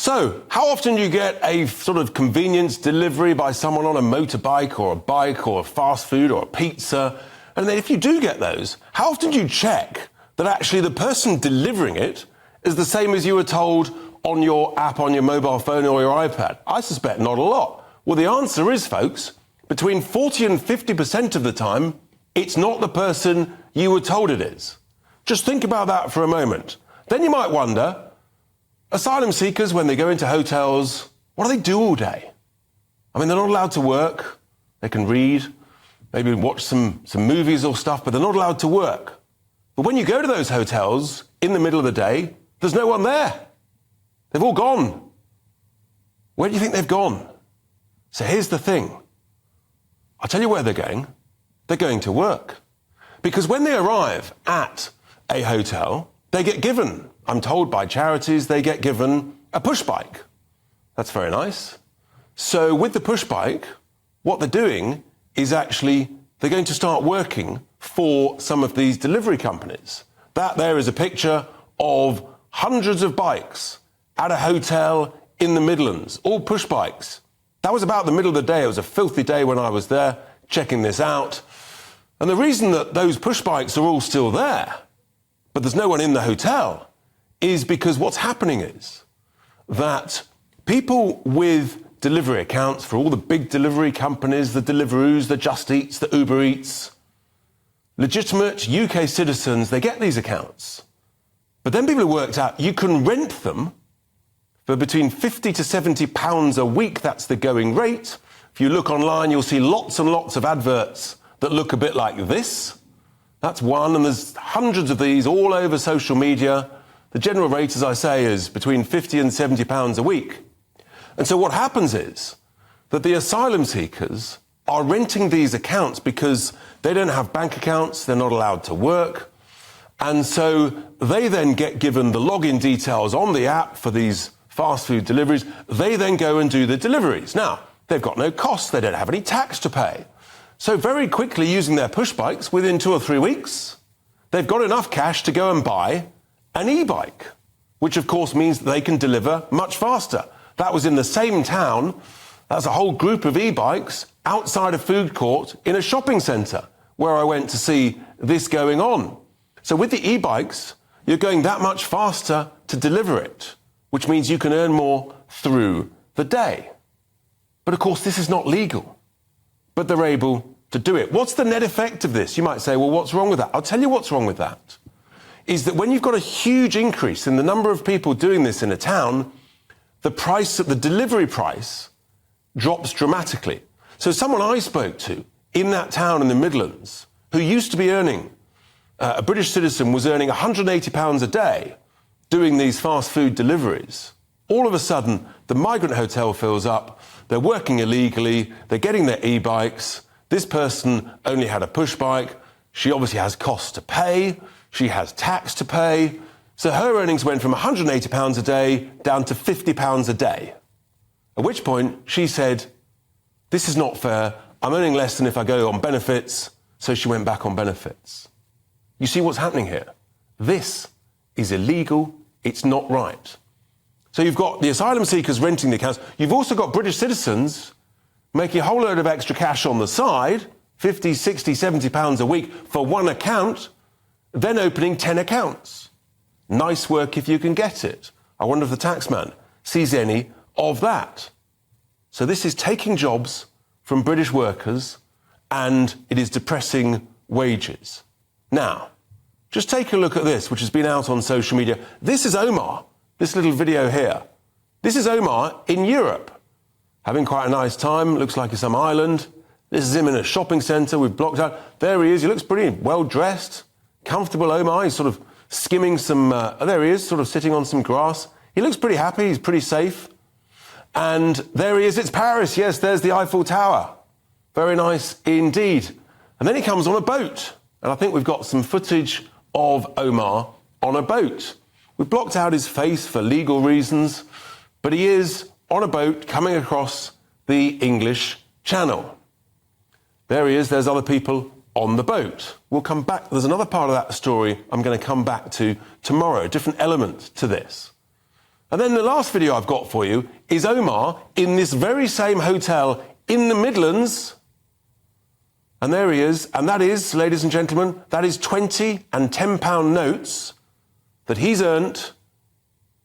So, how often do you get a sort of convenience delivery by someone on a motorbike or a bike or fast food or a pizza? And then if you do get those, how often do you check that actually the person delivering it is the same as you were told on your app, on your mobile phone or your iPad? I suspect not a lot. Well, the answer is, folks, between 40 and 50% of the time, it's not the person you were told it is. Just think about that for a moment. Then you might wonder, asylum seekers, when they go into hotels, what do they do all day? I mean, they're not allowed to work. They can read, maybe watch some movies or stuff, but they're not allowed to work. But when you go to those hotels in the middle of the day, there's no one there. They've all gone. Where do you think they've gone? So here's the thing. I'll tell you where they're going. They're going to work. Because when they arrive at a hotel, they get given, I'm told by charities, they get given a push bike. That's very nice. So with the push bike, what they're doing is actually they're going to start working for some of these delivery companies. That there is a picture of hundreds of bikes at a hotel in the Midlands, all push bikes. That was about the middle of the day. It was a filthy day when I was there checking this out. And the reason that those push bikes are all still there, but there's no one in the hotel, is because what's happening is that people with delivery accounts for all the big delivery companies, the Deliveroos, the Just Eats, the Uber Eats, legitimate UK citizens, they get these accounts. But then people have worked out you can rent them for between £50 to £70 a week. That's the going rate. If you look online, you'll see lots and lots of adverts that look a bit like this. That's one, and there's hundreds of these all over social media. The general rate, as I say, is between £50 and £70 a week. And so what happens is that the asylum seekers are renting these accounts because they don't have bank accounts, they're not allowed to work, and so they then get given the login details on the app for these fast food deliveries. They then go and do the deliveries. Now, they've got no costs, they don't have any tax to pay. So very quickly, using their push bikes, within 2 or 3 weeks, they've got enough cash to go and buy an e-bike, which of course means that they can deliver much faster. That was in the same town. That's a whole group of e-bikes outside a food court in a shopping centre where I went to see this going on. So with the e-bikes, you're going that much faster to deliver it, which means you can earn more through the day. But of course, this is not legal, but they're able to do it. What's the net effect of this? You might say, well, what's wrong with that? I'll tell you what's wrong with that. Is that when you've got a huge increase in the number of people doing this in a town, the price, the delivery price, drops dramatically. So someone I spoke to in that town in the Midlands, who used to be earning, a British citizen was earning £180 a day doing these fast food deliveries. All of a sudden, the migrant hotel fills up, they're working illegally, they're getting their e-bikes. This person only had a push bike. She obviously has costs to pay. She has tax to pay. So her earnings went from £180 a day down to £50 a day. At which point she said, this is not fair. I'm earning less than if I go on benefits. So she went back on benefits. You see what's happening here? This is illegal. It's not right. So you've got the asylum seekers renting the accounts. You've also got British citizens making a whole load of extra cash on the side, 50, 60, 70 pounds a week for one account, then opening 10 accounts. Nice work if you can get it. I wonder if the taxman sees any of that. So this is taking jobs from British workers and it is depressing wages. Now, just take a look at this, which has been out on social media. This is Omar, this little video here. This is Omar in Europe, having quite a nice time. Looks like it's some island. This is him in a shopping centre. We've blocked out. There he is. He looks pretty well-dressed, comfortable Omar. He's sort of skimming some... there he is, sort of sitting on some grass. He looks pretty happy. He's pretty safe. And there he is. It's Paris. Yes, there's the Eiffel Tower. Very nice indeed. And then he comes on a boat. And I think we've got some footage of Omar on a boat. We've blocked out his face for legal reasons, but he is on a boat coming across the English Channel. There he is. There's other people on the boat. We'll come back. There's another part of that story I'm going to come back to tomorrow, a different element to this. And then the last video I've got for you is Omar in this very same hotel in the Midlands. And there he is. And that is, ladies and gentlemen, that is 20 and £10 notes that he's earned,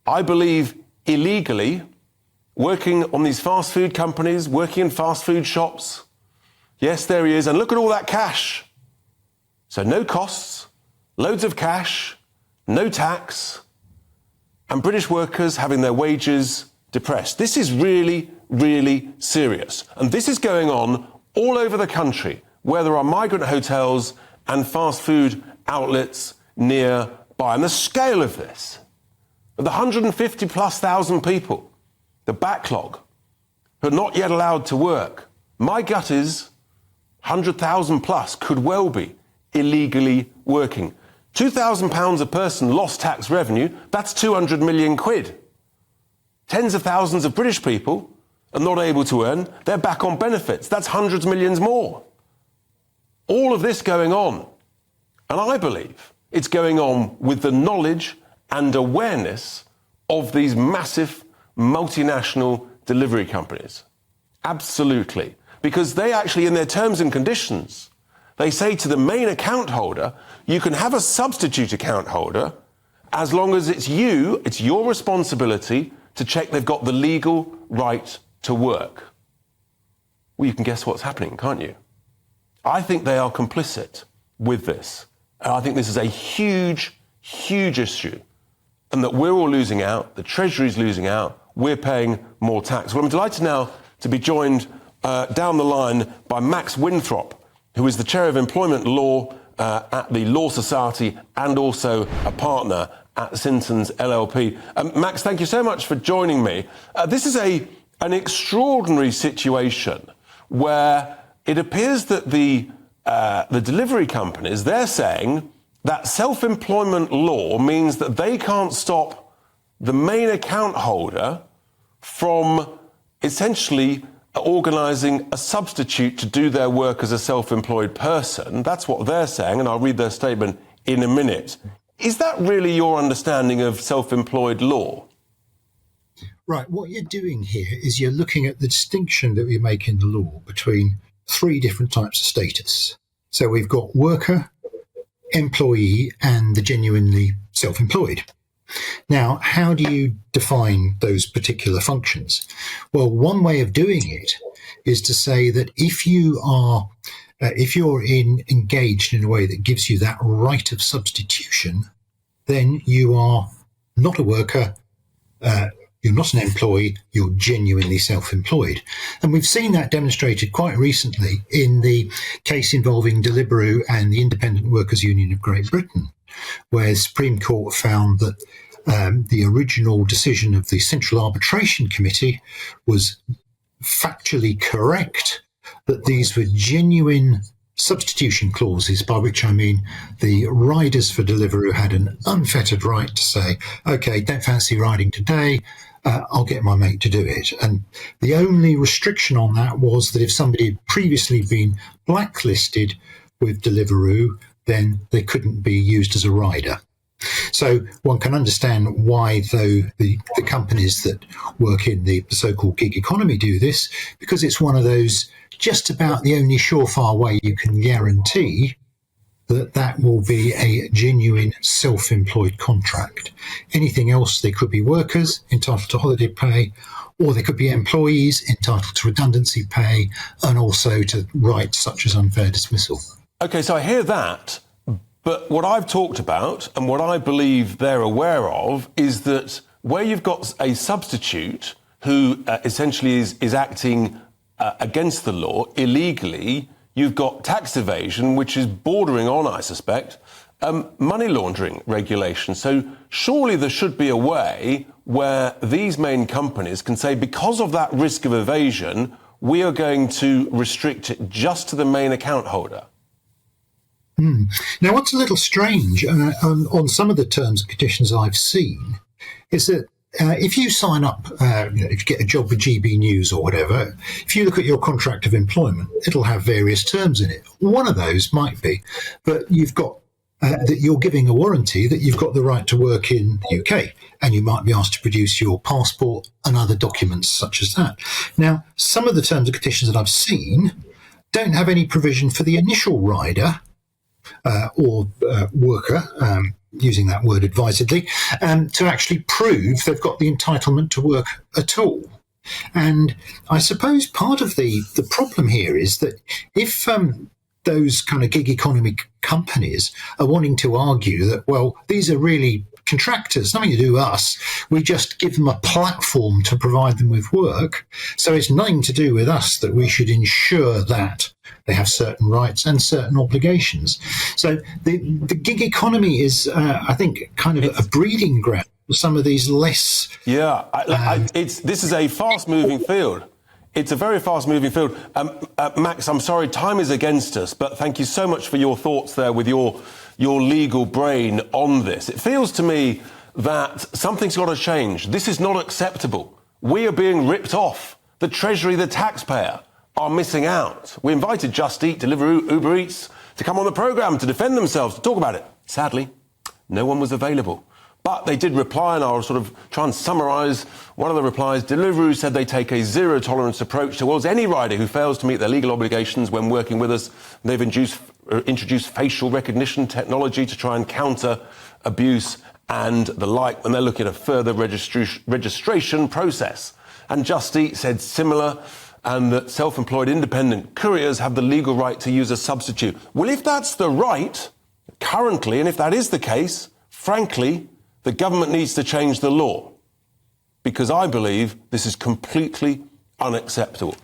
I believe, illegally, working on these fast food companies, working in fast food shops. Yes, there he is. And look at all that cash. So no costs, loads of cash, no tax, and British workers having their wages depressed. This is really, really serious. And this is going on all over the country, where there are migrant hotels and fast food outlets nearby. And the scale of this, of the 150 plus thousand people, the backlog, who are not yet allowed to work, my gut is 100,000 plus could well be illegally working. £2,000 a person lost tax revenue, that's 200 million quid. Tens of thousands of British people are not able to earn, they're back on benefits, that's hundreds of millions more. All of this going on, and I believe it's going on with the knowledge and awareness of these massive multinational delivery companies. Absolutely. Because they actually, in their terms and conditions, they say to the main account holder, you can have a substitute account holder as long as it's your responsibility to check they've got the legal right to work. Well, you can guess what's happening, can't you? I think they are complicit with this. And I think this is a huge, huge issue. And that we're all losing out, the Treasury's losing out, we're paying more tax. Well, I'm delighted now to be joined down the line by Max Winthrop, who is the Chair of Employment Law at the Law Society and also a partner at Sintons LLP. Max, thank you so much for joining me. This is an extraordinary situation where it appears that the delivery companies, they're saying that self-employment law means that they can't stop the main account holder from essentially organising a substitute to do their work as a self-employed person. That's what they're saying, and I'll read their statement in a minute. Is that really your understanding of self-employed law? Right. What you're doing here is you're looking at the distinction that we make in the law between three different types of status. So we've got worker, employee, and the genuinely self-employed. Now, how do you define those particular functions? Well, one way of doing it is to say that if you're engaged in a way that gives you that right of substitution, then you are not a worker, you're not an employee, you're genuinely self-employed. And we've seen that demonstrated quite recently in the case involving Deliveroo and the Independent Workers' Union of Great Britain, where the Supreme Court found that the original decision of the Central Arbitration Committee was factually correct, that these were genuine substitution clauses, by which I mean the riders for Deliveroo had an unfettered right to say, OK, don't fancy riding today, I'll get my mate to do it. And the only restriction on that was that if somebody had previously been blacklisted with Deliveroo, then they couldn't be used as a rider. So one can understand why, though, the companies that work in the so-called gig economy do this, because it's one of those just about the only surefire way you can guarantee that will be a genuine self-employed contract. Anything else, they could be workers entitled to holiday pay, or they could be employees entitled to redundancy pay, and also to rights such as unfair dismissal. OK, so I hear that. But what I've talked about and what I believe they're aware of is that where you've got a substitute who essentially is acting against the law illegally, you've got tax evasion, which is bordering on, I suspect, money laundering regulation. So surely there should be a way where these main companies can say, because of that risk of evasion, we are going to restrict it just to the main account holder. Now, what's a little strange on some of the terms and conditions I've seen is that if you sign up, if you get a job with GBNews or whatever, if you look at your contract of employment, it'll have various terms in it. One of those might be that you've got that you're giving a warranty that you've got the right to work in the UK, and you might be asked to produce your passport and other documents such as that. Now, some of the terms and conditions that I've seen don't have any provision for the initial rider or worker, using that word advisedly, to actually prove they've got the entitlement to work at all. And I suppose part of the problem here is that if those kind of gig economy companies are wanting to argue that, well, these are really contractors, nothing to do with us, we just give them a platform to provide them with work, so it's nothing to do with us that we should ensure that they have certain rights and certain obligations. So the gig economy is, I think, kind of a breeding ground for some of these less... Yeah, this is a fast-moving field. It's a very fast-moving field. Max, I'm sorry, time is against us, but thank you so much for your thoughts there with your legal brain on this. It feels to me that something's got to change. This is not acceptable. We are being ripped off. The Treasury, the taxpayer, are missing out. We invited Just Eat, Deliveroo, Uber Eats to come on the programme to defend themselves, to talk about it. Sadly, no one was available. But they did reply, and I'll sort of try and summarise one of the replies. Deliveroo said they take a zero-tolerance approach towards any rider who fails to meet their legal obligations when working with us. They've introduced facial recognition technology to try and counter abuse and the like when they're looking at a further registration process. And Just Eat said similar, and that self-employed independent couriers have the legal right to use a substitute. Well, if that's the right, currently, and if that is the case, frankly, the government needs to change the law, because I believe this is completely unacceptable.